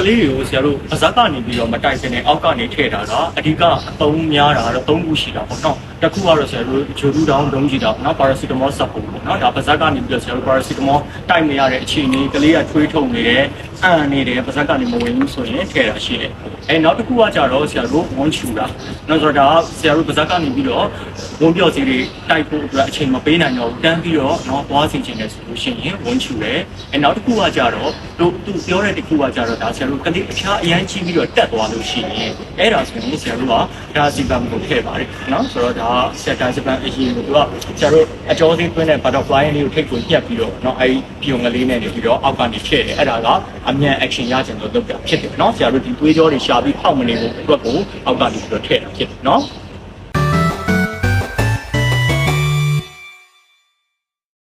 လေးတွေကိုဆရာတို့အဇက်ကနေပြီးတော့မတိုက်စင်းနဲ့အောက်ကနေထည့်တာကအဓိကအသုံးများတာတော့3ခုရှိတာပေါ့နော်တစ်ခုကတော့ဆရာတို့ဂျိုဒူတောင်းတုံးကြည့်တာပေါ့နော်ပါရာစီတမောဆပ်ဖို့ပေါ့နော်ဒါပါဇက်ကနေပြီးတော့ဆရာတို့ပါရာစီတမောတိုက်မရတဲ့အခြေအနေကလေးကထွေးထုတ်နေတယ်အန်နေတယ်ပါဇက်ကနေမဝင်ဘူးဆိုရင်ထည့်တာရှိတယ်နောက်တစ်ခုကကြတော့ဆရာတို့ဝန်ချူတာနော်ဆိုတော့ဒါဆရာတို့ပါဇက်ကနေပြီးတော့ဝန်ပြော့စီတွေတိုက်ဖို့အတွက်အချိန်မပေးနိုင်တော့ဘူးတန်းပြီးတော့နော်သွားစီခြင်းနဲ့ဆိုလို့ရှိရင်ဝန်ချူတယ်နောက်တစ်ခုကကြတော့သူပြောတဲ့တစ်ခုကကြတော့ဒါဆရာတို့ကလေးအခြားအရန်ကြီးပြီးတော့တက်သွားလို့ရှိရင်အဲ့ဒါဆိုရင်ဆရာတို့ကဒါစီပန်ကိုထည့်ပါတယ်နော်ဆိုတော့ဒါဆရာဒါစီပန်အရင်ကသူကဆရာတို့အကျော်သေးသွင်းတဲ့ butterfly လေးကိုထိတ်ကိုညှက်ပြီးတော့နော်အဲ့ဒီပြုံကလေးနဲ့နေပြီးတော့အောက်ကနေထည့်တယ်အဲ့ဒါကအမြန် action ရချင်လို့လုပ်တာဖြစ်တယ်နော်ဆရာတို့ဒီသွေးကြောတွေရှာပြီးဖောက်မနေဘူးအတွက်ကိုအောက်ကနေပြီးတော့ထည့်တာဖြစ်တယ်နော်